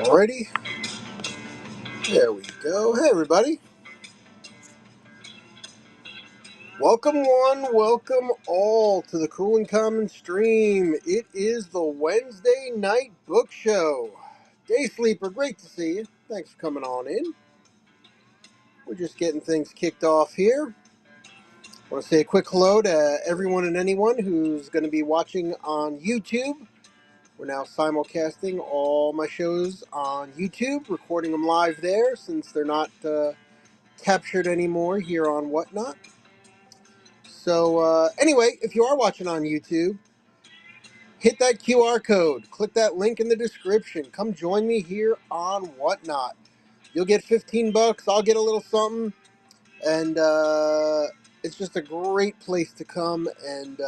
Alrighty, there we go. Hey everybody, welcome one, welcome all to the Cool and Common stream. It is the Wednesday night book show. Day Sleeper, great to see you. Thanks for coming on in. We're just getting things kicked off here. I want to say a quick hello to everyone and anyone who's going to be watching on YouTube. We're now simulcasting all my shows on YouTube, recording them live there since they're not captured anymore here on Whatnot. So anyway, if you are watching on YouTube, hit that QR code, click that link in the description. Come join me here on Whatnot. You'll get 15 bucks. I'll get a little something, and it's just a great place to come and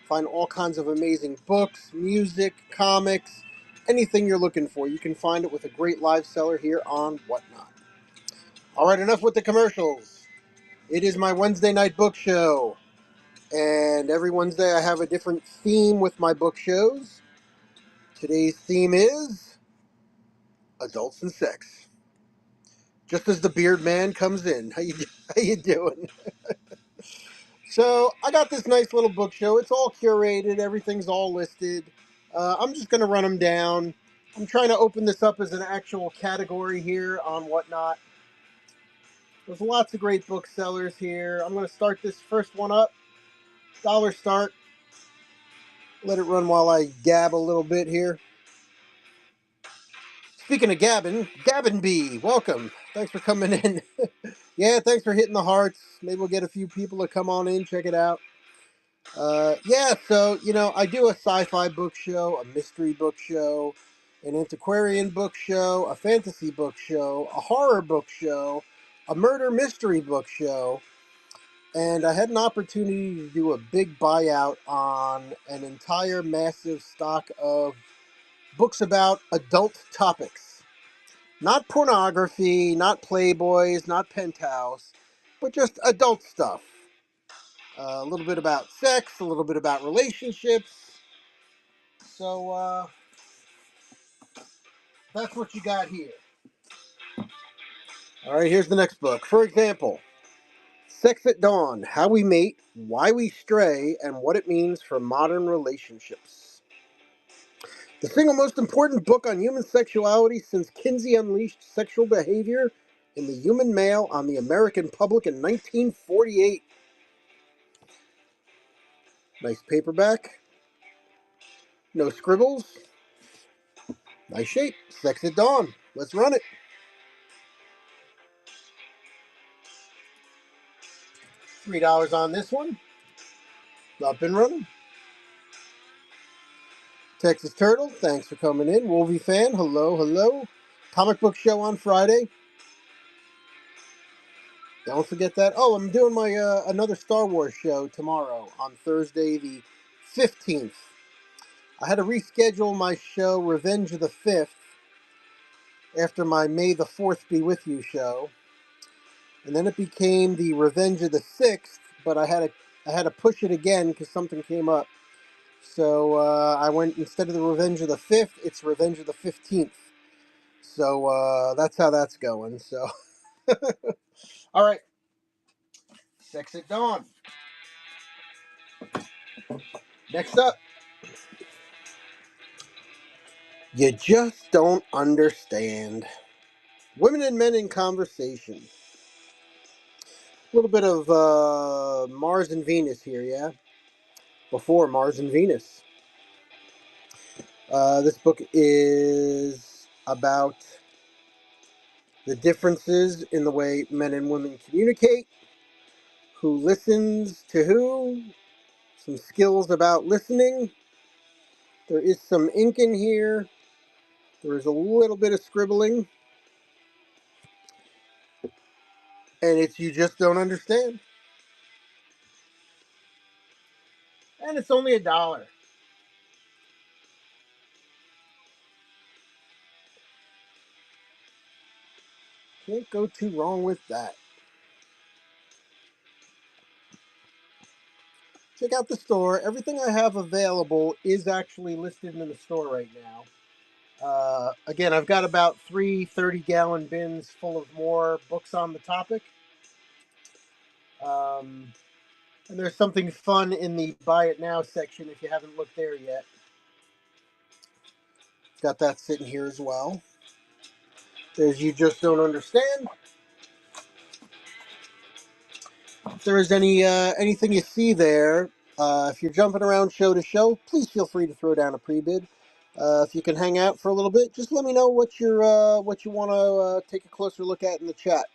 find all kinds of amazing books, music, comics, anything you're looking for. You can find it with a great live seller here on Whatnot. All right, enough with the commercials. It is my Wednesday night book show. And every Wednesday I have a different theme with my book shows. Today's theme is adults and sex. Just as the beard man comes in. How you doing? So I got this nice little book show. It's all curated. Everything's all listed. I'm just going to run them down. I'm trying to open this up as an actual category here on Whatnot. There's lots of great booksellers here. I'm going to start this first one up. Dollar start. Let it run while I gab a little bit here. Speaking of Gavin B, welcome. Thanks for coming in. Yeah, thanks for hitting the hearts. Maybe we'll get a few people to come on in, check it out. Yeah, so, I do a sci-fi book show, a mystery book show, an antiquarian book show, a fantasy book show, a horror book show, a murder mystery book show, and I had an opportunity to do a big buyout on an entire massive stock of books about adult topics. Not pornography, not Playboys, not Penthouse, but just adult stuff. A little bit about sex, a little bit about relationships. So that's what you got here. All right, here's the next book. For example, Sex at Dawn: How We Mate, Why We Stray, and What It Means for Modern Relationships. The single most important book on human sexuality since Kinsey unleashed sexual behavior in the human male on the American public in 1948. Nice paperback. No scribbles. Nice shape. Sex at Dawn. Let's run it. $3 on this one. Up and running. Texas Turtle, thanks for coming in. Wolvie Fan, hello, hello. Comic book show on Friday. Don't forget that. Oh, I'm doing my another Star Wars show tomorrow on Thursday the 15th. I had to reschedule my show Revenge of the 5th after my May the 4th Be With You show. And then it became the Revenge of the 6th, but I had to push it again because something came up. So I went, instead of the Revenge of the 5th, it's Revenge of the 15th. So that's how that's going. So, all right. Sex at Dawn. Next up. You just don't understand. Women and Men in Conversation. A little bit of Mars and Venus here, yeah? Before Mars and Venus. This book is about the differences in the way men and women communicate, who listens to who, some skills about listening. There is some ink in here. There is a little bit of scribbling. And it's You Just Don't Understand. And it's only $1. Can't go too wrong with that. Check out the store. Everything I have available is actually listed in the store right now. Again, I've got about 30-gallon bins full of more books on the topic. Um, and there's something fun in the Buy It Now section if you haven't looked there yet. Got that sitting here as well. There's You Just Don't Understand. If there is anything you see there, if you're jumping around show to show, please feel free to throw down a pre-bid. If you can hang out for a little bit, just let me know what you want to take a closer look at in the chat.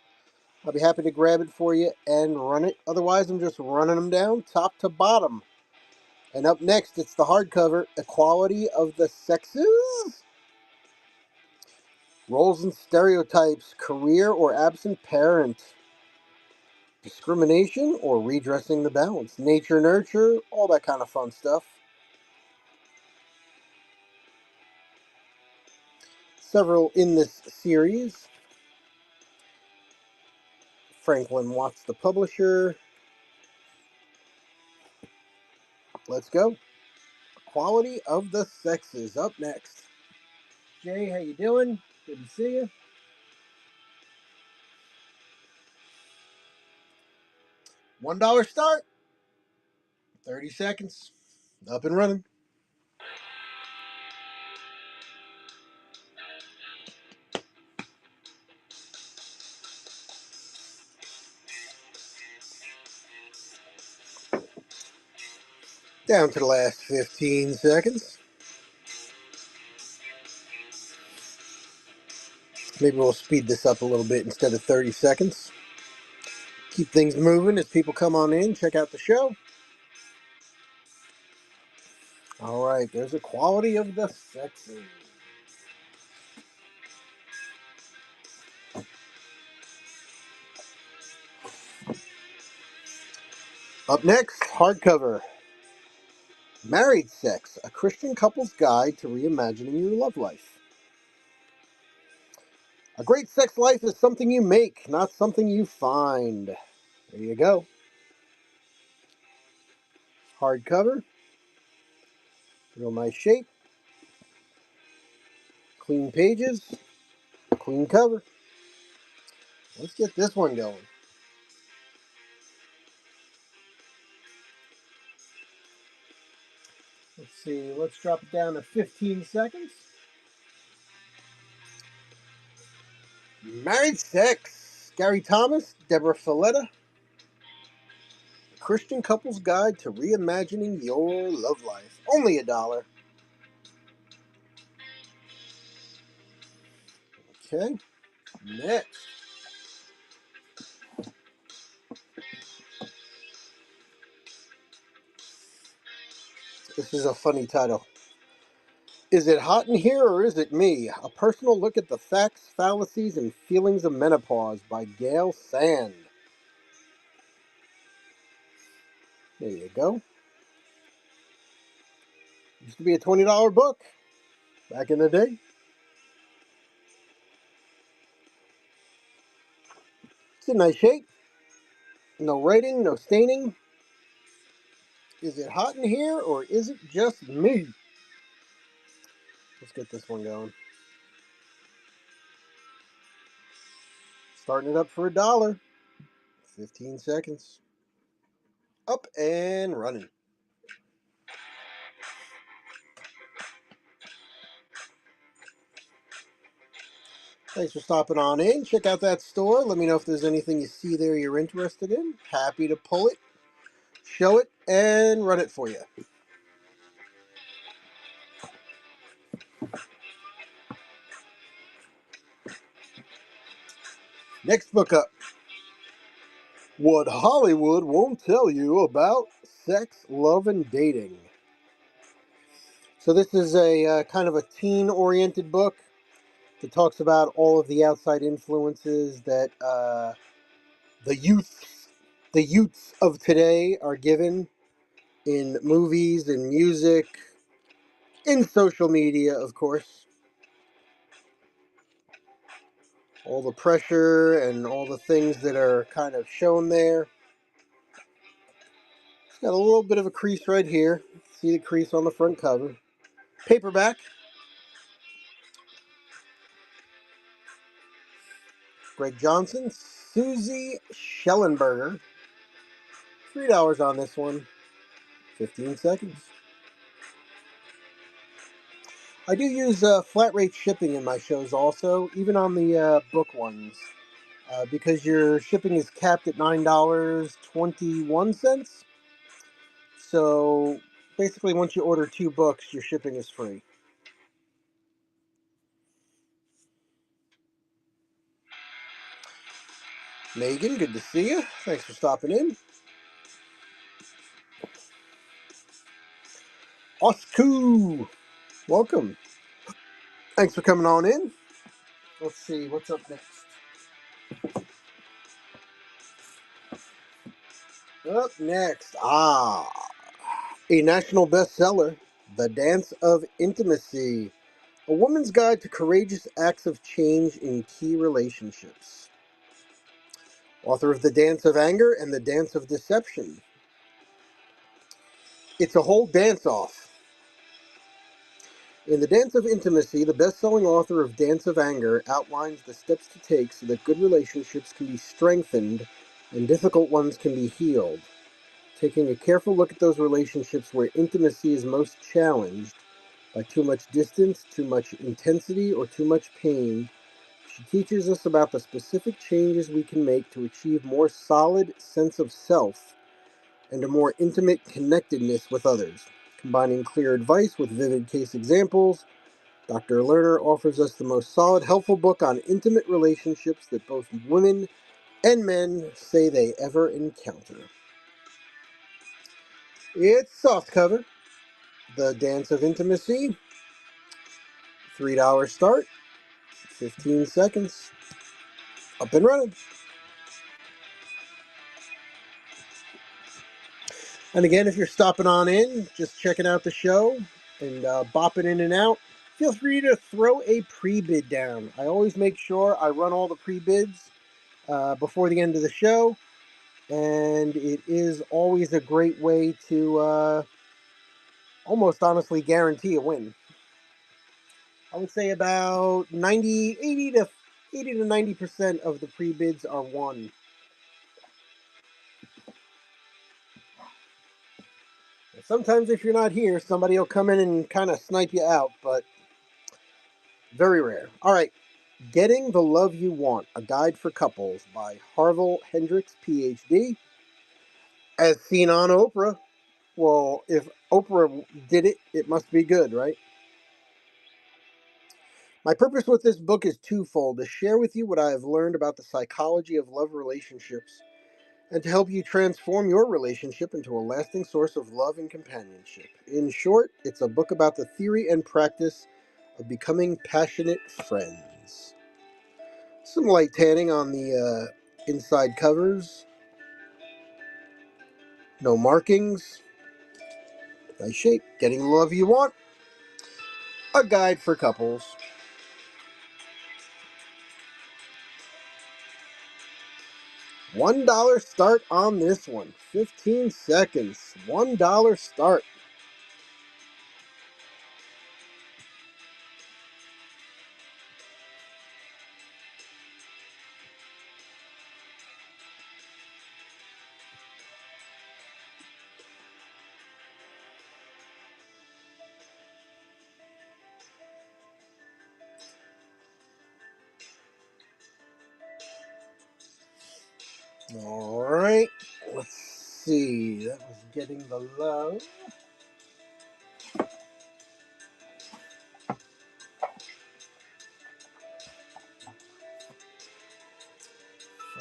I'll be happy to grab it for you and run it. Otherwise, I'm just running them down top to bottom. And up next, it's the hardcover, Equality of the Sexes. Roles and Stereotypes, Career or Absent Parent. Discrimination or Redressing the Balance. Nature, Nurture, all that kind of fun stuff. Several in this series. Franklin Watts, the publisher. Let's go. Equality of the Sexes up next. Jay, how you doing? Good to see you. $1 start. 30 seconds. Up and running. Down to the last 15 seconds. Maybe we'll speed this up a little bit instead of 30 seconds. Keep things moving as people come on in, check out the show. All right, there's Equality of the Sexes. Up next, hardcover. Married Sex, a Christian couple's guide to reimagining your love life. A great sex life is something you make, not something you find. There you go. Hardcover. Real nice shape. Clean pages. Clean cover. Let's get this one going. Let's see, let's drop it down to 15 seconds. Married Sex. Gary Thomas, Deborah Filletta. Christian Couple's Guide to Reimagining Your Love Life. Only $1. Okay. Next. This is a funny title. Is it hot in here or is it me? A personal look at the facts, fallacies, and feelings of menopause by Gail Sand. There you go. Used to be a $20 book back in the day. It's in nice shape. No writing, no staining. Is it hot in here or is it just me? Let's get this one going. Starting it up for $1. 15 seconds. Up and running. Thanks for stopping on in. Check out that store. Let me know if there's anything you see there you're interested in. Happy to pull it, show it, and run it for you. Next book up. What Hollywood Won't Tell You About Sex, Love, and Dating. So this is a kind of a teen-oriented book that talks about all of the outside influences that the youths of today are given in movies and music, in social media, of course. All the pressure and all the things that are kind of shown there. It's got a little bit of a crease right here. See the crease on the front cover. Paperback. Greg Johnson, Susie Schellenberger. $3 on this one. 15 seconds. I do use flat rate shipping in my shows also, even on the book ones, because your shipping is capped at $9.21. So basically, once you order 2 books, your shipping is free. Megan, good to see you. Thanks for stopping in. Osku, welcome. Thanks for coming on in. Let's see, what's up next? Up next, a national bestseller, The Dance of Intimacy, a woman's guide to courageous acts of change in key relationships. Author of The Dance of Anger and The Dance of Deception. It's a whole dance-off. In The Dance of Intimacy, the best-selling author of Dance of Anger outlines the steps to take so that good relationships can be strengthened and difficult ones can be healed. Taking a careful look at those relationships where intimacy is most challenged by too much distance, too much intensity, or too much pain, she teaches us about the specific changes we can make to achieve more solid sense of self and a more intimate connectedness with others. Combining clear advice with vivid case examples, Dr. Lerner offers us the most solid, helpful book on intimate relationships that both women and men say they ever encounter. It's softcover, The Dance of Intimacy, $3 start, 15 seconds, up and running. And again, if you're stopping on in, just checking out the show and bopping in and out, feel free to throw a pre-bid down. I always make sure I run all the pre-bids before the end of the show, and it is always a great way to almost honestly guarantee a win. I would say about 80 to 90% of the pre-bids are won. Sometimes if you're not here, somebody will come in and kind of snipe you out, but very rare. All right. Getting the Love You Want, A Guide for Couples by Harville Hendrix, PhD. As seen on Oprah. Well, if Oprah did it, it must be good, right? My purpose with this book is twofold: to share with you what I have learned about the psychology of love relationships and to help you transform your relationship into a lasting source of love and companionship. In short, it's a book about the theory and practice of becoming passionate friends. Some light tanning on the inside covers. No markings. Nice shape. Getting the love you want. A guide for couples. $1 start on this one. 15 seconds. $1 start. All right. Let's see. That was Getting the Love.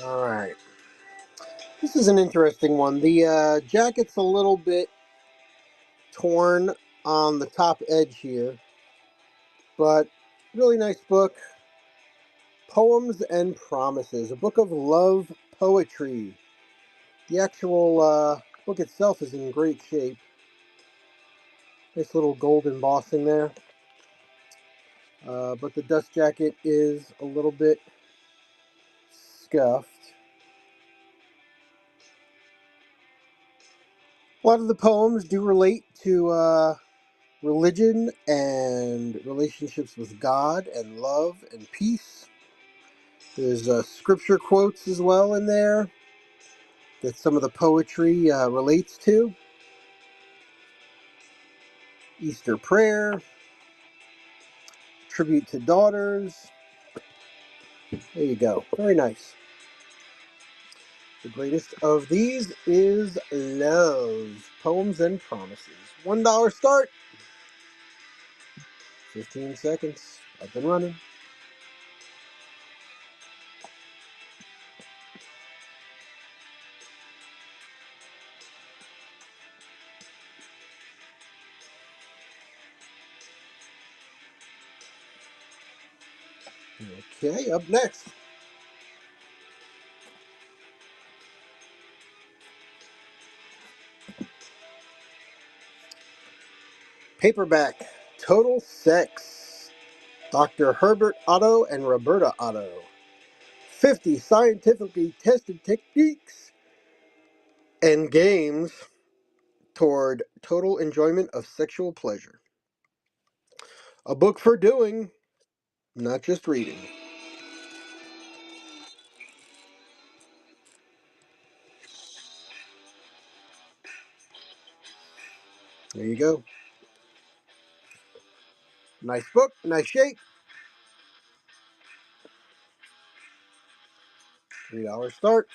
All right. This is an interesting one. The jacket's a little bit torn on the top edge here, but really nice book. Poems and Promises, a book of love poetry. The actual book itself is in great shape. Nice little gold embossing there. But the dust jacket is a little bit scuffed. A lot of the poems do relate to religion and relationships with God and love and peace. There's scripture quotes as well in there that some of the poetry relates to. Easter prayer, tribute to daughters. There you go. Very nice. The greatest of these is Love, Poems and Promises. $1 start, 15 seconds, up and running. Okay, up next. Paperback, Total Sex, Dr. Herbert Otto and Roberta Otto. 50 scientifically tested techniques and games toward total enjoyment of sexual pleasure. A book for doing, not just reading. There you go. Nice book, nice shape. $3 start,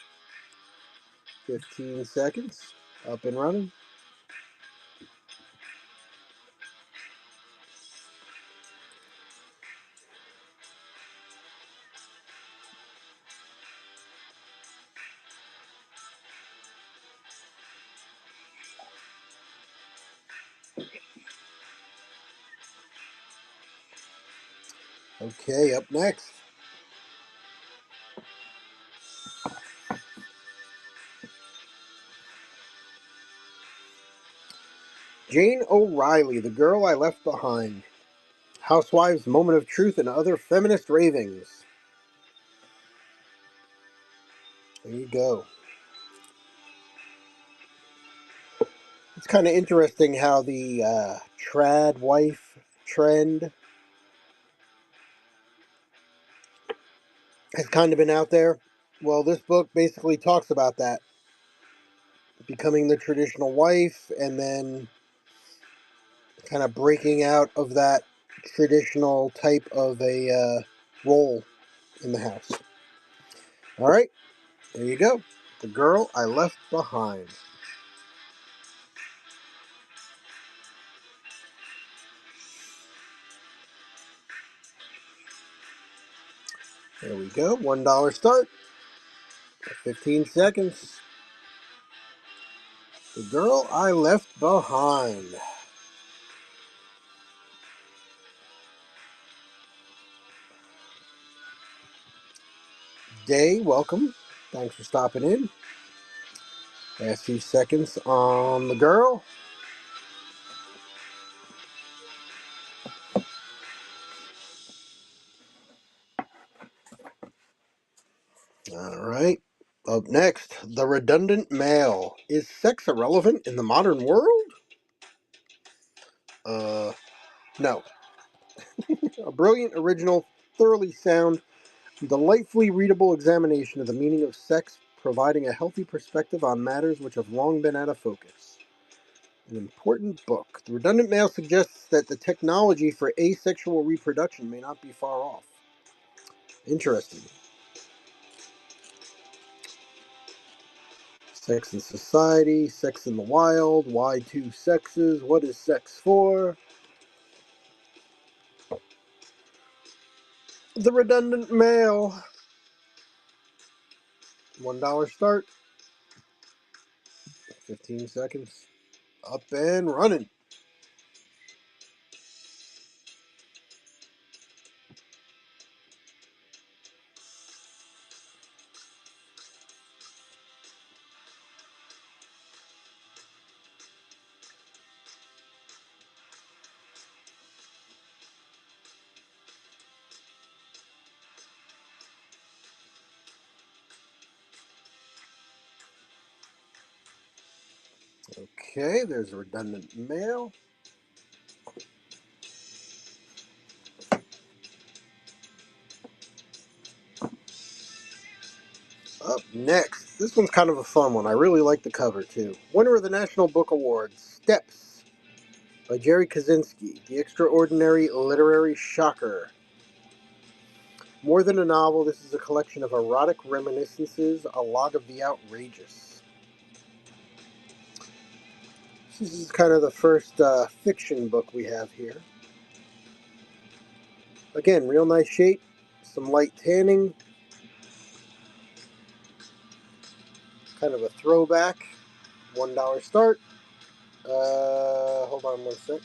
15 seconds, up and running. Okay, up next. Jane O'Reilly, The Girl I Left Behind. Housewives, Moment of Truth, and Other Feminist Ravings. There you go. It's kind of interesting how the trad wife trend has kind of been out there. Well, this book basically talks about that. Becoming the traditional wife and then kind of breaking out of that traditional type of a role in the house. All right, there you go. The Girl I Left Behind. There we go. $1 start. 15 seconds. The Girl I Left Behind. Day, welcome. Thanks for stopping in. Last few seconds on The Girl. All right. Up next, The Redundant Male. Is sex irrelevant in the modern world? No. A brilliant, original, thoroughly sound, delightfully readable examination of the meaning of sex, providing a healthy perspective on matters which have long been out of focus. An important book. The Redundant Male suggests that the technology for asexual reproduction may not be far off. Interesting. Sex in Society, Sex in the Wild, Why Two Sexes, What is Sex For? The Redundant Male. $1 start. 15 seconds. Up and running. Okay, there's a Redundant Male. Up next, this one's kind of a fun one. I really like the cover too. Winner of the National Book Award, Steps by Jerry Kaczynski, the extraordinary literary shocker. More than a novel, this is a collection of erotic reminiscences, a log of the outrageous. This is kind of the first fiction book we have here. Again, real nice shape, some light tanning, kind of a throwback. $1 start. Hold on one sec.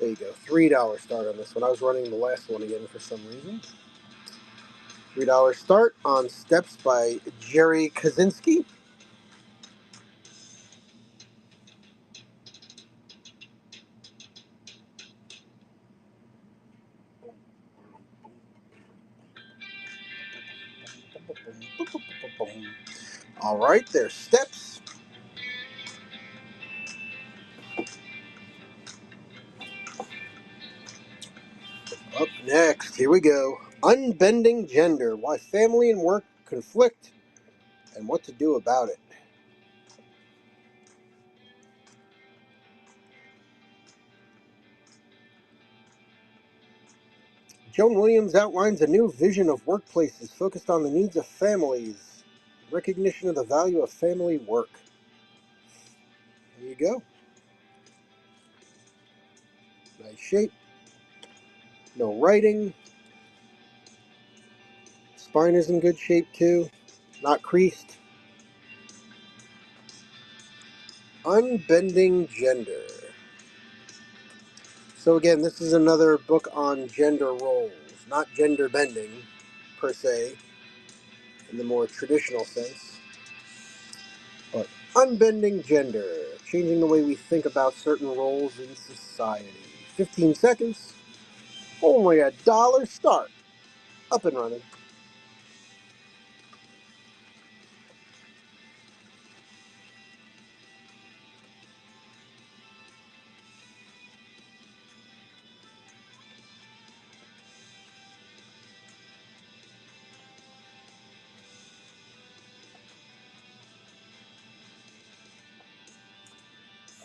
There you go. $3 start on this one. I was running the last one again for some reason. $3 start on Steps by Jerry Kaczynski. All right, there's Steps. Up next, here we go. Unbending Gender, Why Family and Work Conflict and What to Do About It. Joan Williams outlines a new vision of workplaces focused on the needs of families, recognition of the value of family work. There you go. Nice shape. No writing. Spine is in good shape too. Not creased. Unbending Gender. So again, this is another book on gender roles, not gender bending per se, in the more traditional sense, but unbending gender, changing the way we think about certain roles in society. 15 seconds, only $1 start, up and running.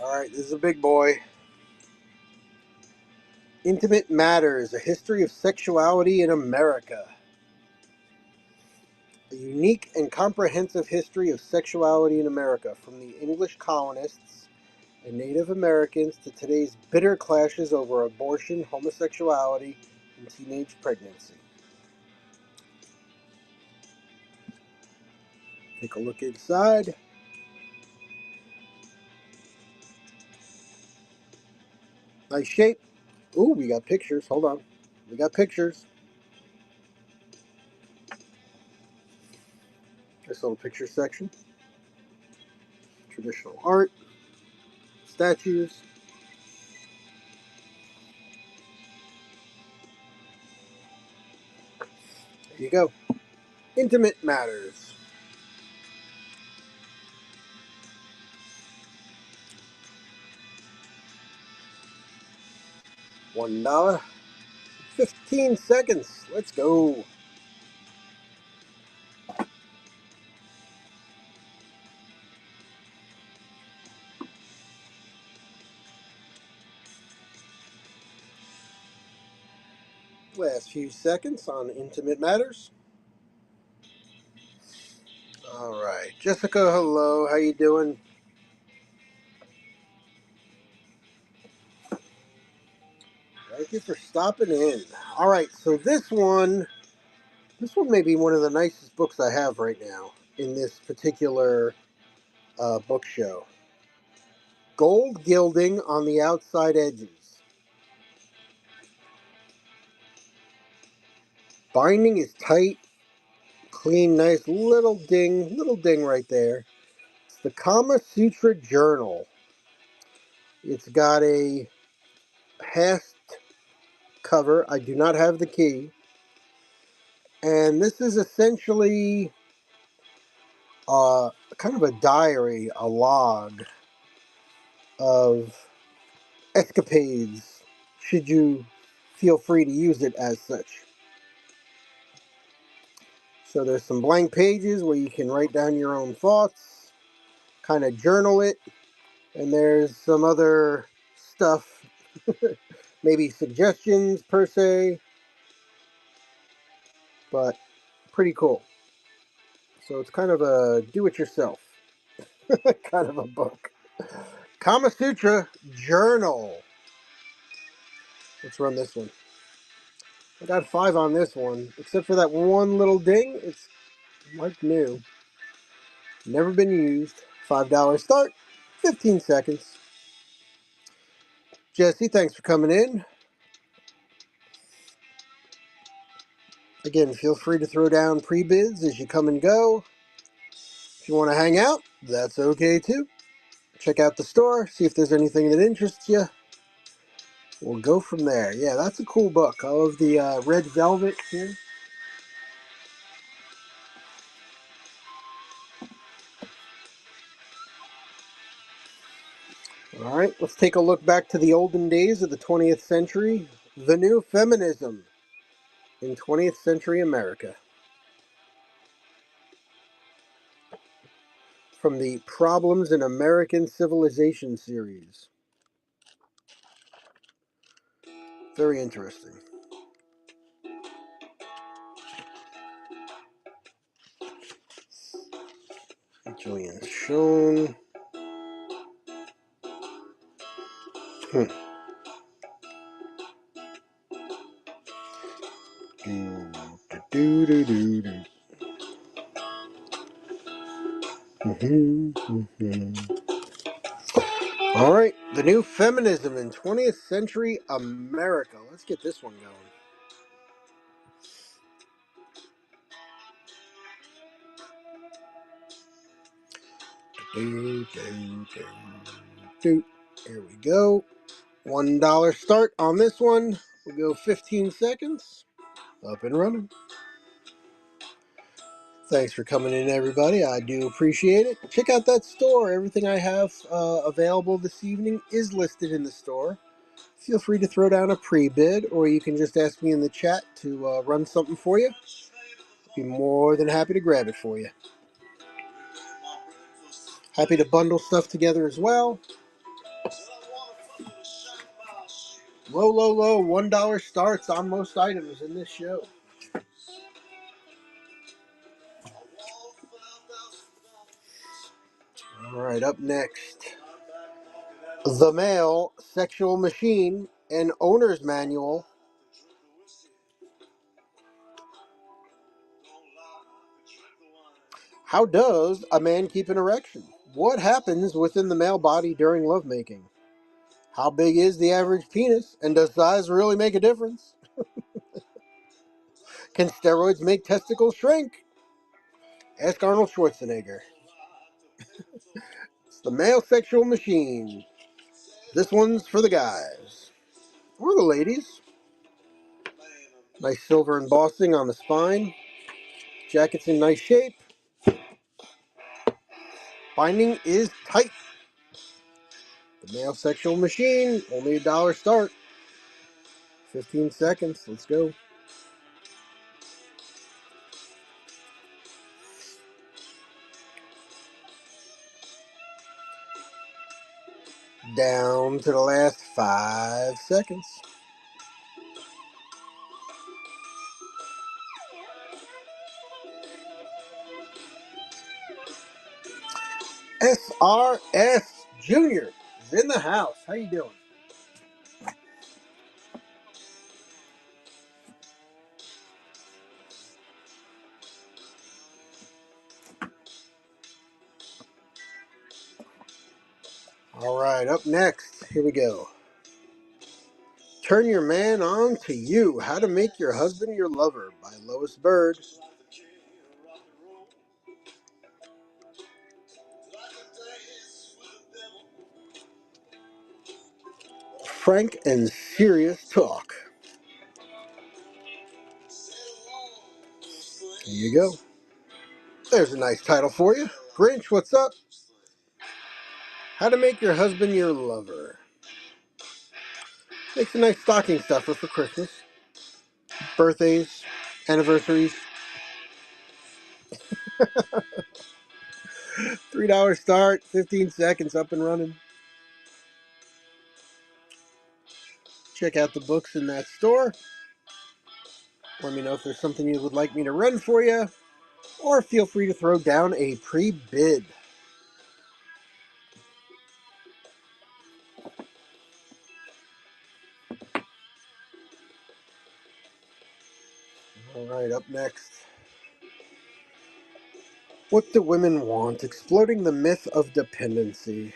All right, this is a big boy. Intimate Matters, A History of Sexuality in America. A unique and comprehensive history of sexuality in America, from the English colonists and Native Americans to today's bitter clashes over abortion, homosexuality, and teenage pregnancy. Take a look inside. Nice shape. Ooh, we got pictures. Hold on. We got pictures. This little picture section. Traditional art. Statues. There you go. Intimate Matters. $1. 15 seconds. Let's go. Last few seconds on Intimate Matters. All right, Jessica, hello. How you doing? Thank you for stopping in. All right, so this one may be one of the nicest books I have right now in this particular book show. Gold gilding on the outside edges. Binding is tight, clean, nice little ding right there. It's the Kama Sutra Journal. It's got a hasp cover. I do not have the key. And this is essentially kind of a diary, a log of escapades, should you feel free to use it as such. So there's some blank pages where you can write down your own thoughts, kind of journal it, and there's some other stuff, maybe suggestions per se, but pretty cool. So it's kind of a do-it-yourself kind of a book. Kama Sutra Journal. Let's run this one. I got 5 on this one, except for that one little ding. It's like new. Never been used. $5 start, 15 seconds. Jesse, thanks for coming in. Again, feel free to throw down pre-bids as you come and go. If you want to hang out, that's okay too. Check out the store, see if there's anything that interests you. We'll go from there. Yeah, that's a cool book. I love the red velvet here. All right, let's take a look back to the olden days of the 20th century. The New Feminism in 20th Century America. From the Problems in American Civilization series. Very interesting. Julian Schoen. Do, do, do, do, do. All right, the New Feminism in 20th Century America. Let's get this one going. Here we go. $1 start on this one. We'll go 15 seconds. Up and running. Thanks for coming in, everybody. I do appreciate it. Check out that store. Everything I have available this evening is listed in the store. Feel free to throw down a pre-bid, or you can just ask me in the chat to run something for you. Be more than happy to grab it for you. Happy to bundle stuff together as well. Low. $1 starts on most items in this show. All right, up next. The Male Sexual Machine, an Owner's Manual. How does a man keep an erection? What happens within the male body during lovemaking? How big is the average penis? And does size really make a difference? Can steroids make testicles shrink? Ask Arnold Schwarzenegger. It's the Male Sexual Machine. This one's for the guys. Or the ladies. Nice silver embossing on the spine. Jacket's in nice shape. Binding is tight. The Male Sexual Machine. Only $1 start. 15 seconds. Let's go. Down to the last 5 seconds. SRS Jr. is in the house. How you doing? All right, up next, here we go. Turn Your Man On to You. How to Make Your Husband Your Lover by Lois Bird. Frank and Serious Talk. Here you go. There's a nice title for you. Grinch, what's up? How to Make Your Husband Your Lover. Make some nice stocking stuffer for Christmas, birthdays, anniversaries. $3 start, 15 seconds, up and running. Check out the books in that store. Let me know if there's something you would like me to run for you, or feel free to throw down a pre-bid. All right, up next. What Do Women Want? Exploding the Myth of Dependency.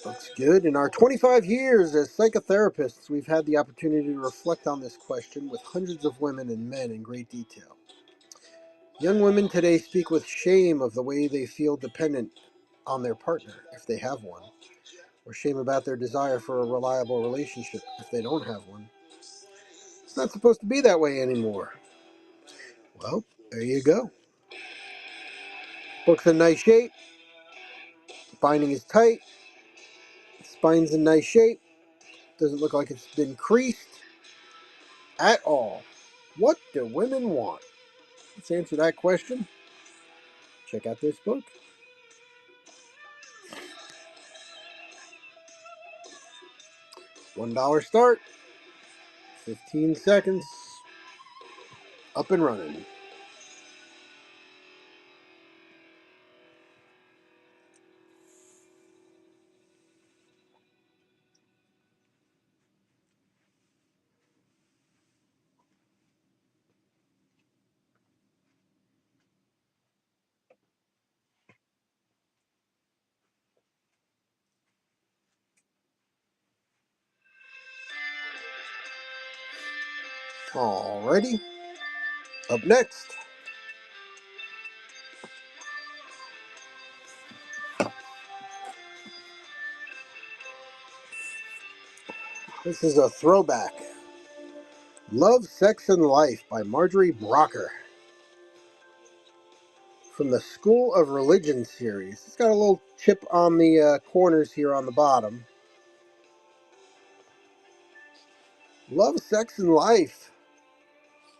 Looks good. In our 25 years as psychotherapists, we've had the opportunity to reflect on this question with hundreds of women and men in great detail. Young women today speak with shame of the way they feel dependent on their partner, if they have one, or shame about their desire for a reliable relationship, if they don't have one. It's not supposed to be that way anymore. Well, there you go. Book's in nice shape. Binding is tight. Spine's in nice shape. Doesn't look like it's been creased at all. What do women want? Let's answer that question. Check out this book. $1 start. 15 seconds. Up and running. Alrighty. Up next. This is a throwback. Love, Sex, and Life by Marjorie Brocker. From the School of Religion series. It's got a little chip on the corners here on the bottom. Love, Sex, and Life.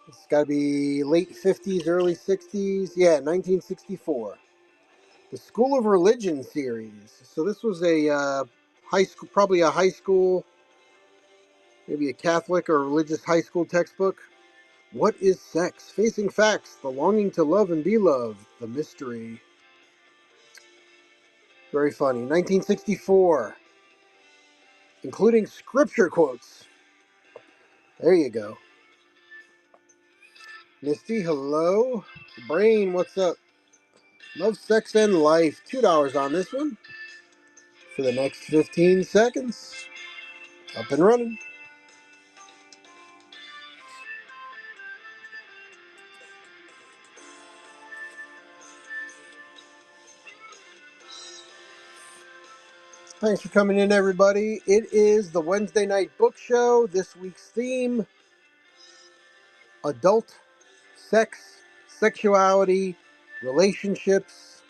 It's got to be late 50s, early 60s. Yeah, 1964. The School of Religion series. So this was a high school, probably a high school, maybe a Catholic or religious high school textbook. What is sex? Facing facts, the longing to love and be loved, the mystery. Very funny. 1964, including scripture quotes. There you go. Misty, hello. Brain, what's up? Love, Sex, and Life. $2 on this one. For the next 15 seconds. Up and running. Thanks for coming in, everybody. It is the Wednesday Night Book Show. This week's theme, adult sex, sexuality, relationships,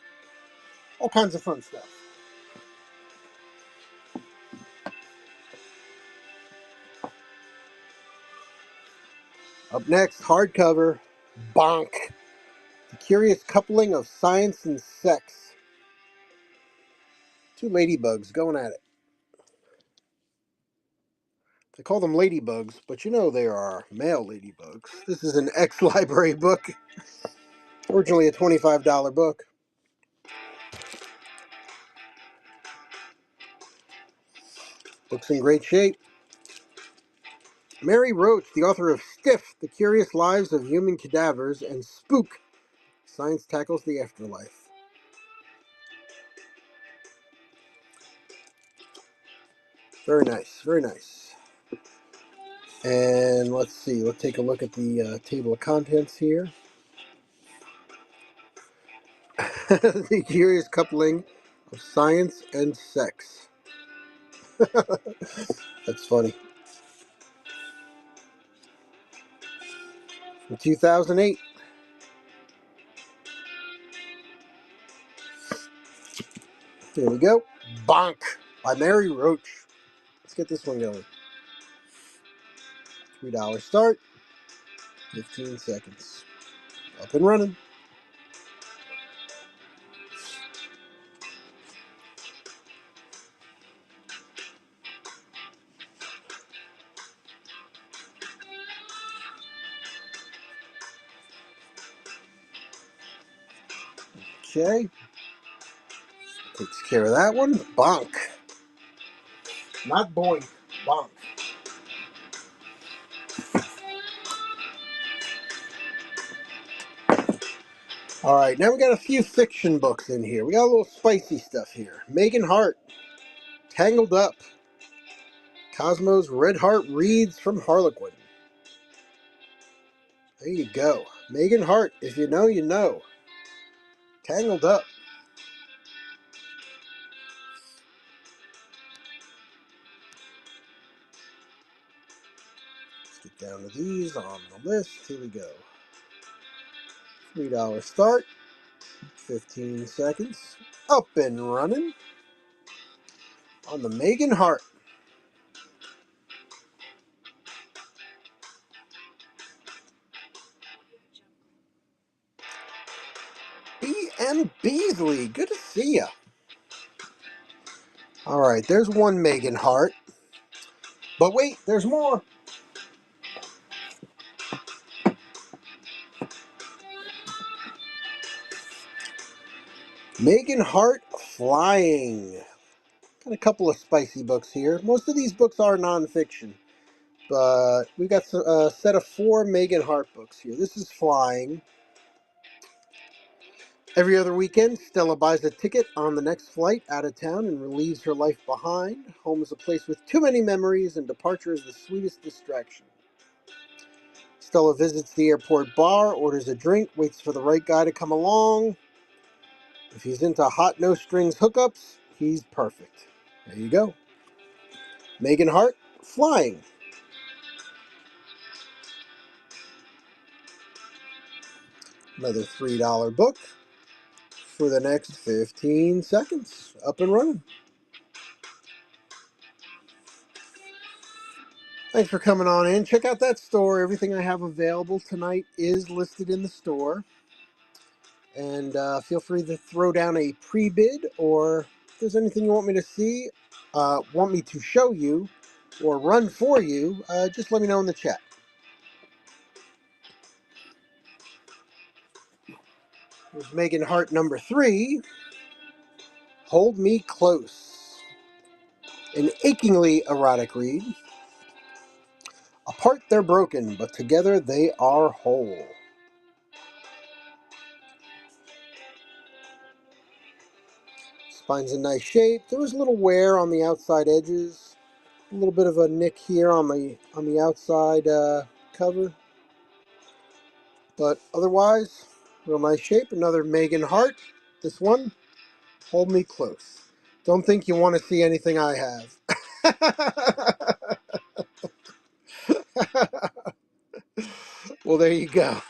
all kinds of fun stuff. Up next, hardcover, Bonk, The Curious Coupling of Science and Sex. Two ladybugs going at it. They call them ladybugs, but you know they are male ladybugs. This is an ex-library book, originally a $25 book. Book's in great shape. Mary Roach, the author of Stiff, The Curious Lives of Human Cadavers, and Spook, Science Tackles the Afterlife. Very nice, very nice. And let's see, let's take a look at the table of contents here. The Curious Coupling of Science and Sex. That's funny. From 2008. There we go. Bonk. by Mary Roach. Let's get this one going. $3 start, 15 seconds. Up and running. Okay. Takes care of that one. Bonk. Not boink. Bonk. All right, now we got a few fiction books in here. We got a little spicy stuff here. Megan Hart, Tangled Up. Cosmos Red Heart reads from Harlequin. There you go. Megan Hart, if you know, you know. Tangled Up. Let's get down to these on the list. Here we go. $3 start, 15 seconds. Up and running on the Megan Hart. B.M. Beasley, good to see ya. All right, there's one Megan Hart. But wait, there's more. Megan Hart Flying. Got a couple of spicy books here. Most of these books are nonfiction, but we got a set of 4 Megan Hart books here. This is Flying. Every other weekend, Stella buys a ticket on the next flight out of town and relieves her life behind. Home is a place with too many memories, and departure is the sweetest distraction. Stella visits the airport bar, orders a drink, waits for the right guy to come along. If he's into hot no-strings hookups, he's perfect. There you go. Megan Hart, Flying. Another $3 book for the next 15 seconds. Up and running. Thanks for coming on in. Check out that store. Everything I have available tonight is listed in the store. And feel free to throw down a pre-bid, or if there's anything you want me to see, want me to show you, or run for you, just let me know in the chat. Here's Megan Hart number 3, Hold Me Close. An achingly erotic read. Apart they're broken, but together they are whole. Spine's in nice shape. There was a little wear on the outside edges. A little bit of a nick here on the outside cover. But otherwise, real nice shape. Another Megan Hart. This one, Hold Me Close. Don't think you want to see anything I have. Well, there you go.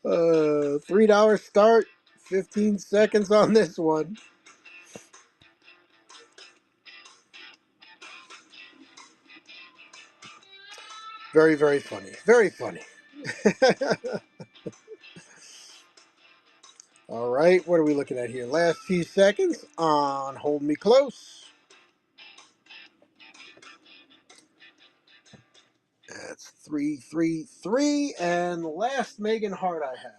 $3 start, 15 seconds on this one. Very, very funny. Very funny. All right, what are we looking at here? Last few seconds on Hold Me Close. That's 333. And the last Megan Hart I have.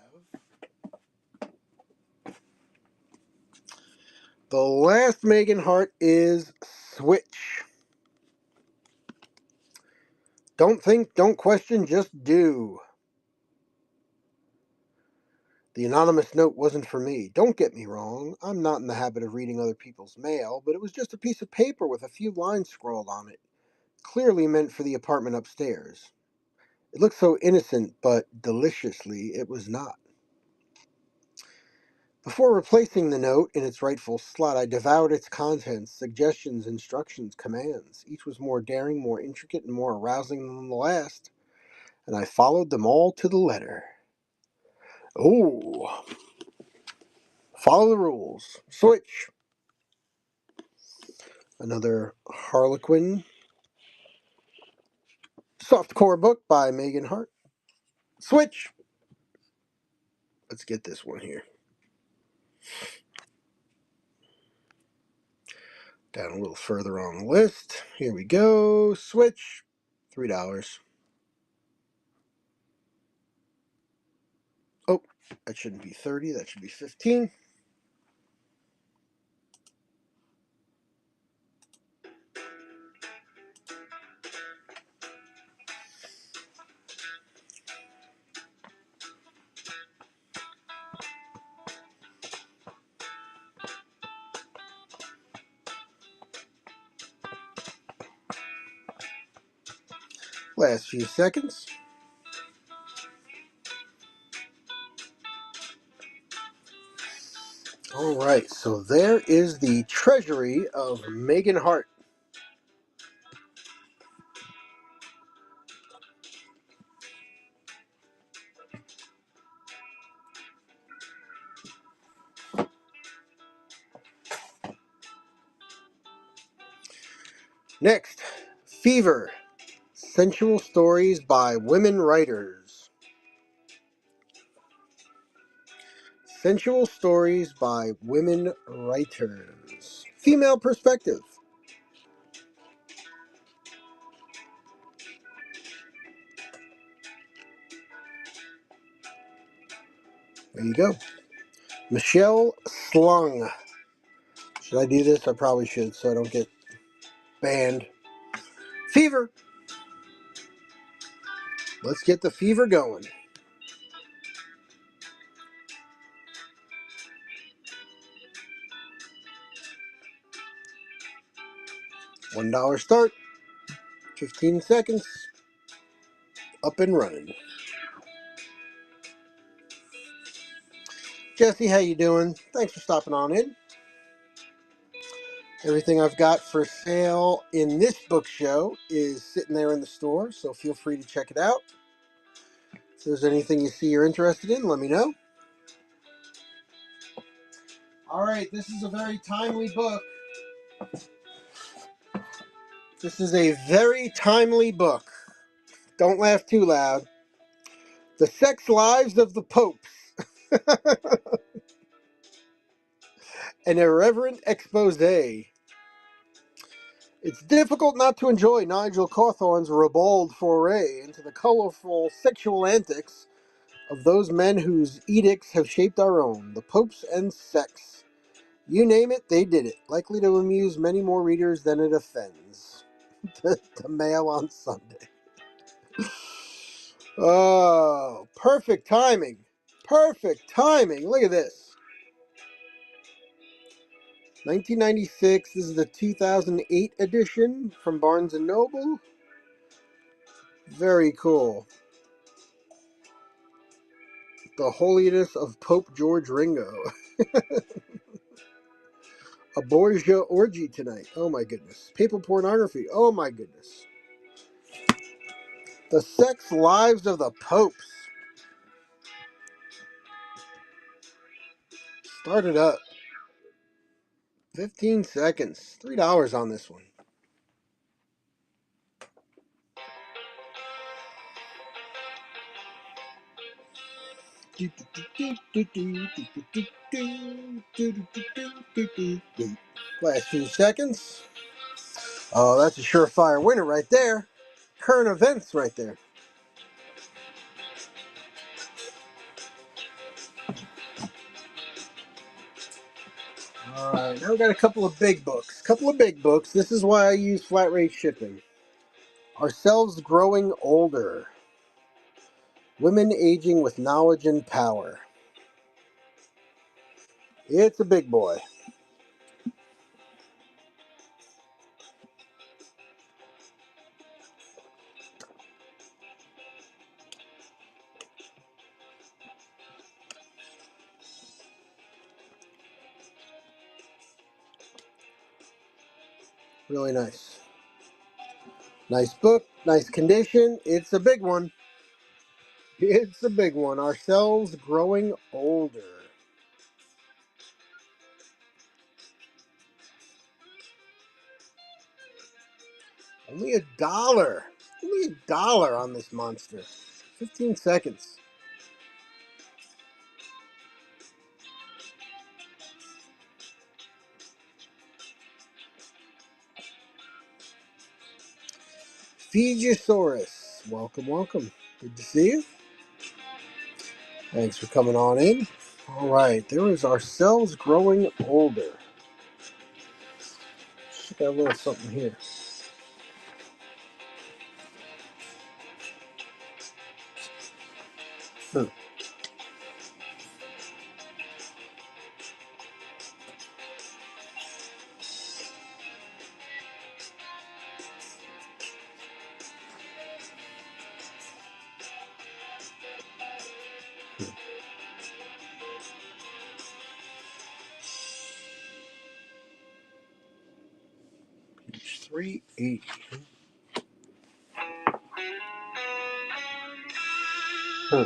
The last Megan Hart is Switch. Don't think, don't question, just do. The anonymous note wasn't for me. Don't get me wrong. I'm not in the habit of reading other people's mail, but it was just a piece of paper with a few lines scrawled on it, clearly meant for the apartment upstairs. It looked so innocent, but deliciously it was not. Before replacing the note in its rightful slot, I devoured its contents, suggestions, instructions, commands. Each was more daring, more intricate, and more arousing than the last, and I followed them all to the letter. Oh, follow the rules. Switch. Another Harlequin softcore book by Megan Hart. Switch. Let's get this one here. Down a little further on the list. Here we go. Switch. $3. Oh, that shouldn't be 30. That should be 15. Last few seconds. All right, so there is the treasury of Megan Hart. Next, Fever. Sensual Stories by Women Writers. Sensual Stories by Women Writers. Female perspective. There you go. Michelle Slung. Should I do this? I probably should so I don't get banned. Fever. Let's get the fever going. $1 start. 15 seconds. Up and running. Jesse, how you doing? Thanks for stopping on in. Everything I've got for sale in this book show is sitting there in the store, so feel free to check it out. If there's anything you see you're interested in, let me know. All right, this is a very timely book. This is a very timely book. Don't laugh too loud. The Sex Lives of the Popes. An irreverent expose. It's difficult not to enjoy Nigel Cawthorne's ribald foray into the colorful sexual antics of those men whose edicts have shaped our own, the popes and sex. You name it, they did it, likely to amuse many more readers than it offends. The Mail on Sunday. Oh, perfect timing. Perfect timing. Look at this. 1996. This is the 2008 edition from Barnes & Noble. Very cool. The Holiness of Pope George Ringo. A Borgia orgy tonight. Oh my goodness. Papal pornography. Oh my goodness. The Sex Lives of the Popes. Start it up. 15 seconds. $3 on this one. Last few seconds. Oh, that's a surefire winner right there. Current events right there. Alright, now we got a couple of big books. This is why I use flat rate shipping. Ourselves Growing Older. Women Aging with Knowledge and Power. It's a big boy. Really nice. Nice book, nice condition. It's a big one. It's a big one. Ourselves Growing Older. Only $1. Only $1 on this monster. 15 seconds. Fijisaurus. Welcome, welcome. Good to see you. Thanks for coming on in. All right, there is ourselves growing older. Just got a little something here. Hmm. Page 380. Hmm.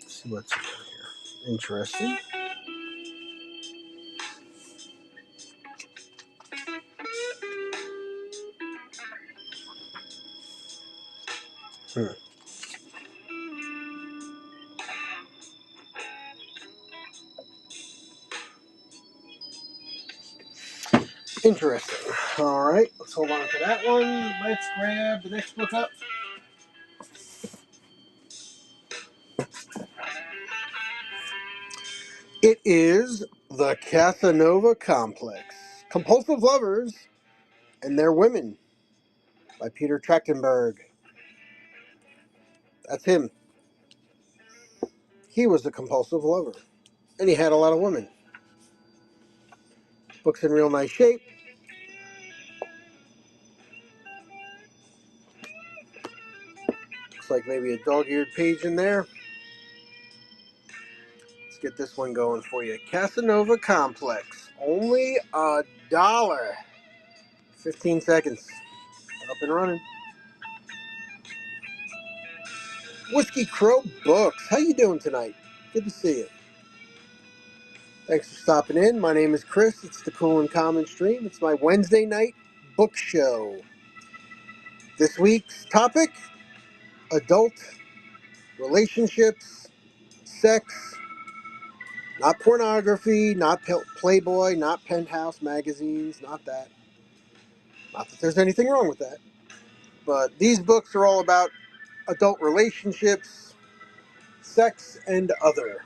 Let's see what's in here. Interesting. Hmm. Interesting. All right, let's hold on to that one. Let's grab the next book up. It is The Casanova Complex. Compulsive Lovers and Their Women by Peter Trachtenberg. That's him. He was a compulsive lover. And he had a lot of women. Book's in real nice shape. Looks like maybe a dog-eared page in there. Let's get this one going for you. Casanova Complex. Only $1. 15 seconds. Up and running. Whiskey Crow Books. How you doing tonight? Good to see you. Thanks for stopping in. My name is Chris. It's the Cool and Common Stream. It's my Wednesday night book show. This week's topic, adult relationships, sex, not pornography, not Playboy, not Penthouse magazines, not that. Not that there's anything wrong with that. But these books are all about adult relationships, sex, and other.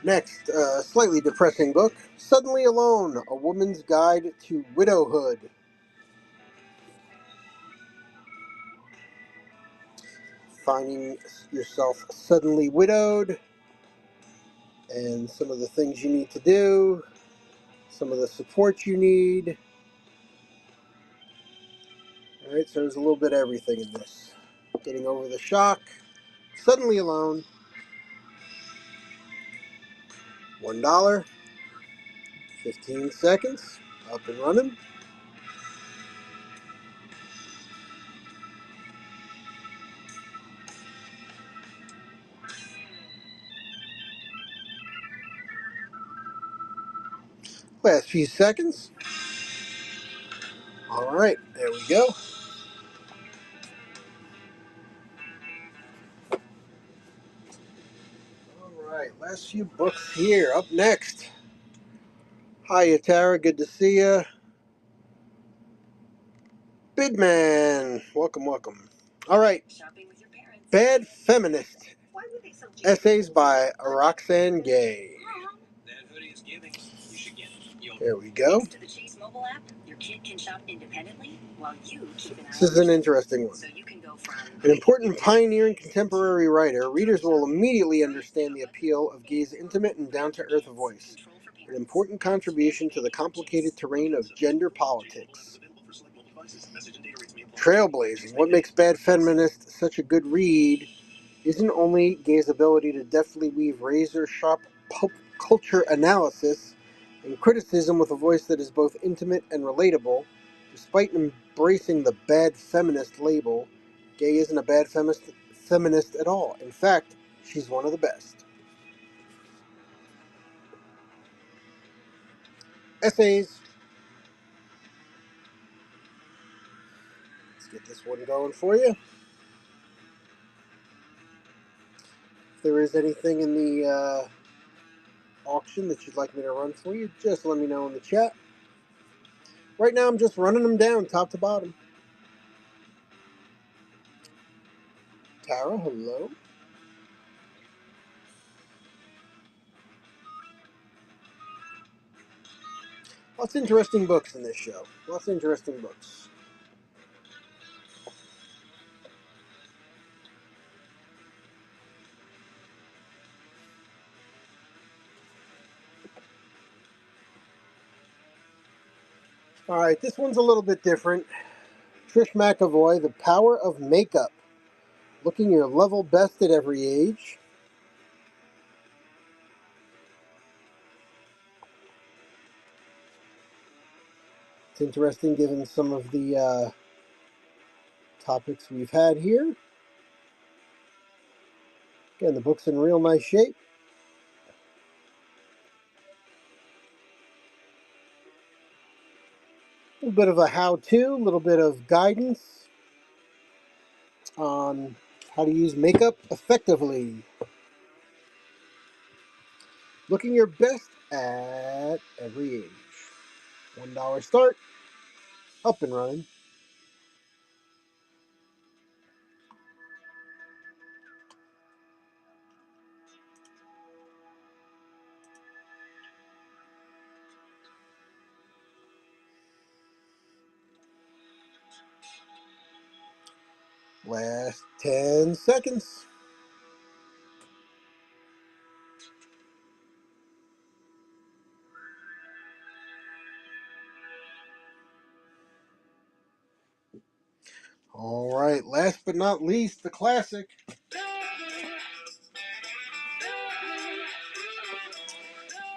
Next, slightly depressing book, Suddenly Alone, A Woman's Guide to Widowhood. Finding yourself suddenly widowed, and some of the things you need to do, some of the support you need. All right, so there's a little bit of everything in this. Getting over the shock, suddenly alone, $1, 15 seconds, up and running. Last few seconds. All right, there we go. All right, last few books here. Up next. Hiya, Tara. Good to see you. Bidman. Welcome, welcome. All right. Bad Feminist. Essays by Roxane Gay. There we go. This is an interesting one. An important pioneering contemporary writer, readers will immediately understand the appeal of Gay's intimate and down-to-earth voice, an important contribution to the complicated terrain of gender politics. Trailblazing. What makes Bad Feminist such a good read isn't only Gay's ability to deftly weave razor-sharp pop culture analysis and criticism with a voice that is both intimate and relatable. Despite embracing the bad feminist label, Gay isn't a bad feminist at all. In fact, she's one of the best. Essays. Let's get this one going for you. If there is anything in the auction that you'd like me to run for you, just let me know in the chat. Right now, I'm just running them down top to bottom. Tara, hello. Lots of interesting books in this show. Lots of interesting books. All right, this one's a little bit different. Trish McEvoy, The Power of Makeup. Looking your level best at every age. It's interesting given some of the topics we've had here. Again, the book's in real nice shape. A little bit of a how-to, a little bit of guidance on how to use makeup effectively. Looking your best at every age. $1 start. Up and running. Last 10 seconds. All right, last but not least, the classic.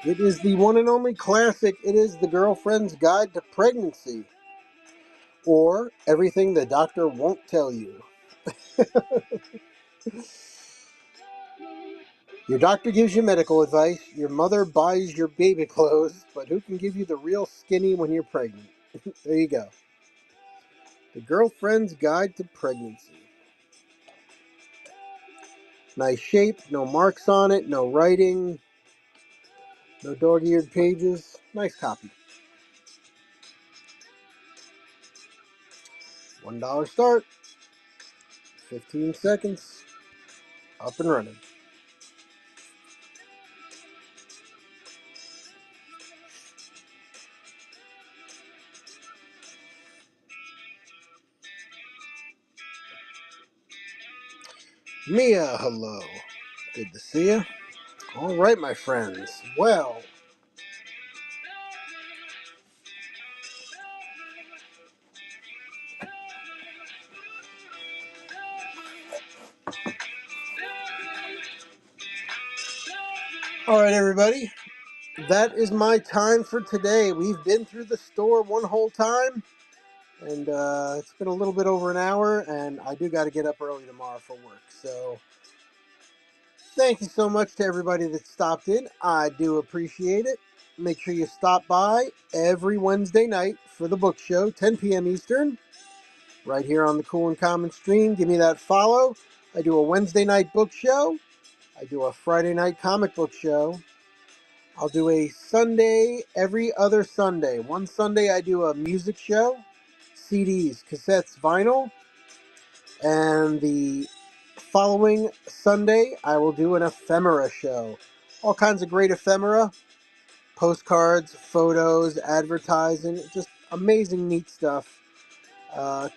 It is the one and only classic. It is The Girlfriend's Guide to Pregnancy, or Everything the Doctor Won't Tell You. Your doctor gives you medical advice, your mother buys your baby clothes, but who can give you the real skinny when you're pregnant? There you go. The Girlfriend's Guide to Pregnancy. Nice shape, no marks on it, no writing, no dog-eared pages. Nice copy. $1 start. 15 seconds. Up and running. Mia, hello. Good to see you. All right, my friends. Well, all right, everybody. That is my time for today. We've been through the store one whole time, and it's been a little bit over an hour, and I do got to get up early tomorrow for work. So thank you so much to everybody that stopped in. I do appreciate it. Make sure you stop by every Wednesday night for the book show, 10 p.m. Eastern, right here on the Cool and Common stream. Give me that follow. I do a Wednesday night book show. I do a Friday night comic book show. I'll do a Sunday every other Sunday. One Sunday I do a music show, CDs, cassettes, vinyl. And the following Sunday I will do an ephemera show. All kinds of great ephemera, postcards, photos, advertising, just amazing neat stuff.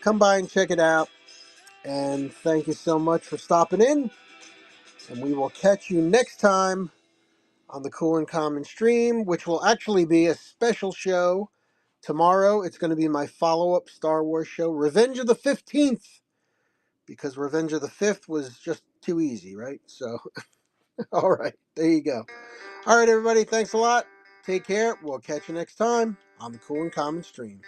Come by and check it out. And thank you so much for stopping in. And we will catch you next time on the Cool and Common stream, which will actually be a special show. Tomorrow, it's going to be my follow-up Star Wars show, Revenge of the 15th, because Revenge of the 5th was just too easy, right? So, all right, there you go. All right, everybody, thanks a lot. Take care. We'll catch you next time on the Cool and Common stream.